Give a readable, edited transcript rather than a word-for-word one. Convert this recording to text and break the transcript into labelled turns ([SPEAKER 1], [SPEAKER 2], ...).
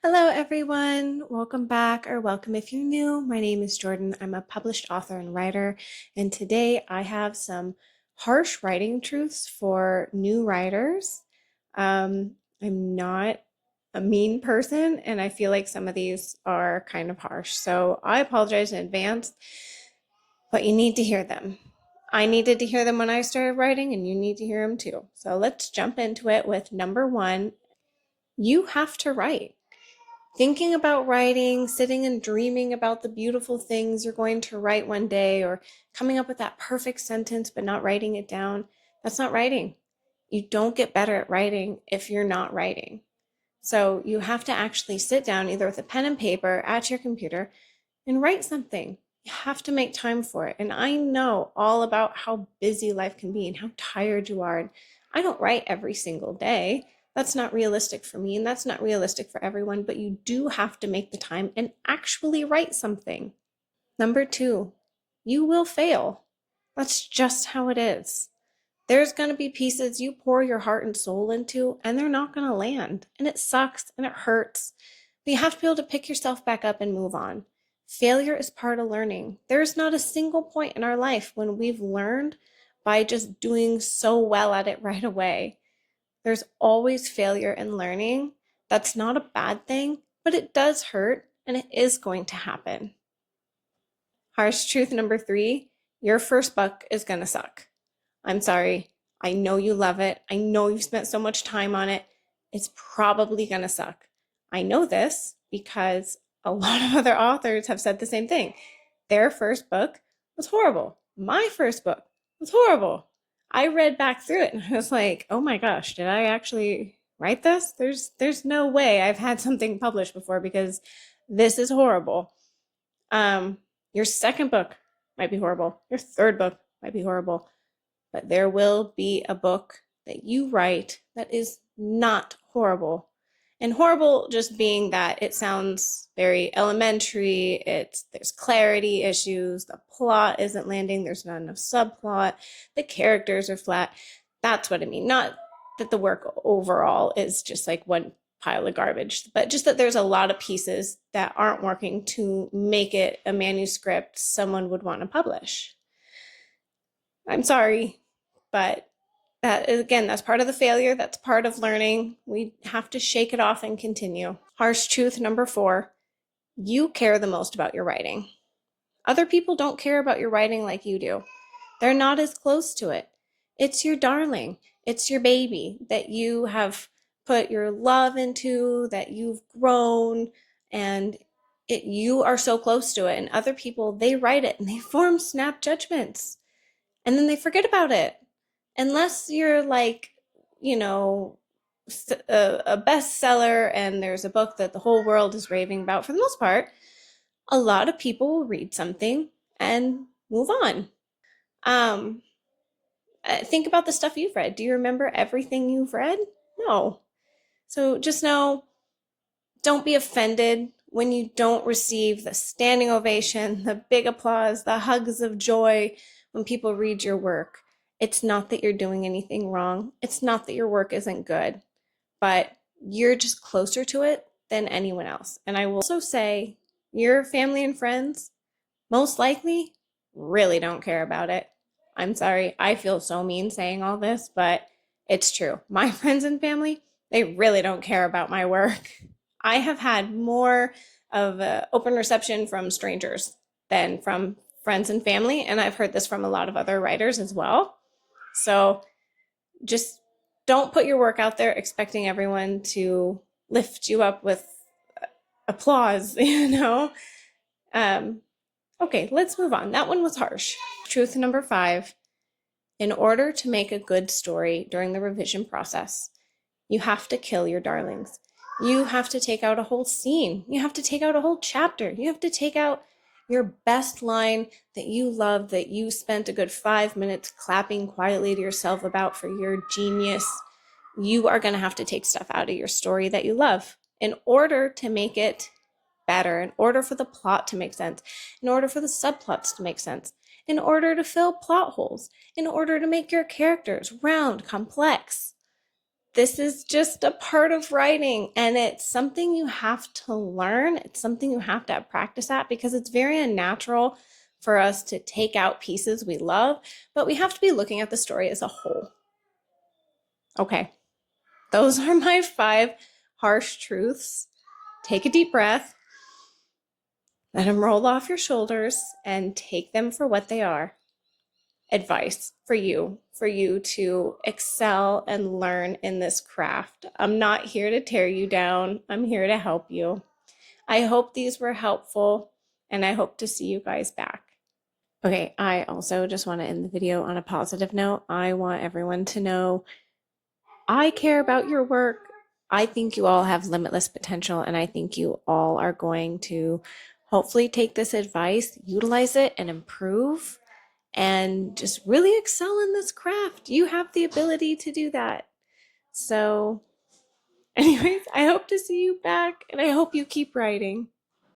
[SPEAKER 1] Hello, everyone. Welcome back, or welcome if you're new. My name is Jordan. I'm a published author and writer, and today I have some harsh writing truths for new writers. I'm not a mean person, and I feel like some of these are kind of harsh. So I apologize in advance, but you need to hear them. I needed to hear them when I started writing, and you need to hear them too. So let's jump into it with number one. You have to write. Thinking about writing, sitting and dreaming about the beautiful things you're going to write one day, or coming up with that perfect sentence but not writing it down, that's not writing. You don't get better at writing if you're not writing. So you have to actually sit down either with a pen and paper at your computer and write something. You have to make time for it. And I know all about how busy life can be and how tired you are. And I don't write every single day. That's not realistic for me, and that's not realistic for everyone, but you do have to make the time and actually write something. Number two, you will fail. That's just how it is. There's going to be pieces you pour your heart and soul into, and they're not going to land. And it sucks and it hurts. But you have to be able to pick yourself back up and move on. Failure is part of learning. There's not a single point in our life when we've learned by just doing so well at it right away. There's always failure in learning. That's not a bad thing, but it does hurt and it is going to happen. Harsh truth number three, your first book is going to suck. I'm sorry. I know you love it. I know you've spent so much time on it. It's probably going to suck. I know this because a lot of other authors have said the same thing. Their first book was horrible. My first book was horrible. I read back through it and I was like, "Oh my gosh, did I actually write this? There's no way I've had something published before because this is horrible." Your second book might be horrible. Your third book might be horrible, but there will be a book that you write that is not horrible. And horrible just being that it sounds very elementary, there's clarity issues, the plot isn't landing, there's not enough subplot, the characters are flat. That's what I mean. Not that the work overall is just like one pile of garbage, but just that there's a lot of pieces that aren't working to make it a manuscript someone would want to publish. I'm sorry, but that is, again, that's part of the failure. That's part of learning. We have to shake it off and continue. Harsh truth number four, you care the most about your writing. Other people don't care about your writing like you do. They're not as close to it. It's your darling. It's your baby that you have put your love into, that you've grown, and you are so close to it. And other people, they write it and they form snap judgments and then they forget about it. Unless you're like, you know, a bestseller and there's a book that the whole world is raving about, for the most part, a lot of people will read something and move on. Um, think about the stuff you've read. Do you remember everything you've read? No. So just know, don't be offended when you don't receive the standing ovation, the big applause, the hugs of joy when people read your work. It's not that you're doing anything wrong. It's not that your work isn't good, but you're just closer to it than anyone else. And I will also say your family and friends most likely really don't care about it. I'm sorry. I feel so mean saying all this, but it's true. My friends and family, they really don't care about my work. I have had more of an open reception from strangers than from friends and family, and I've heard this from a lot of other writers as well. So just don't put your work out there expecting everyone to lift you up with applause, you know? Um, okay, let's move on. That one was harsh. Truth number five, in order to make a good story during the revision process, you have to kill your darlings. You have to take out a whole scene. You have to take out a whole chapter. You have to take out your best line that you love, that you spent a good 5 minutes clapping quietly to yourself about for your genius. You are going to have to take stuff out of your story that you love in order to make it better, in order for the plot to make sense, in order for the subplots to make sense, in order to fill plot holes, in order to make your characters round, complex. this is just a part of writing, and it's something you have to learn. It's something you have to have practice at because it's very unnatural for us to take out pieces we love, but we have to be looking at the story as a whole. Okay, those are my 5 harsh truths. Take a deep breath, let them roll off your shoulders, and take them for what they are. Advice for you to excel and learn in this craft. I'm not here to tear you down. I'm here to help you. I hope these were helpful, and I hope to see you guys back. Okay, I also just want to end the video on a positive note. I want everyone to know I care about your work. I think you all have limitless potential, and I think you all are going to hopefully take this advice, utilize it, and improve, and just really excel in this craft. You have the ability to do that. So, anyways, I hope to see you back, and I hope you keep writing.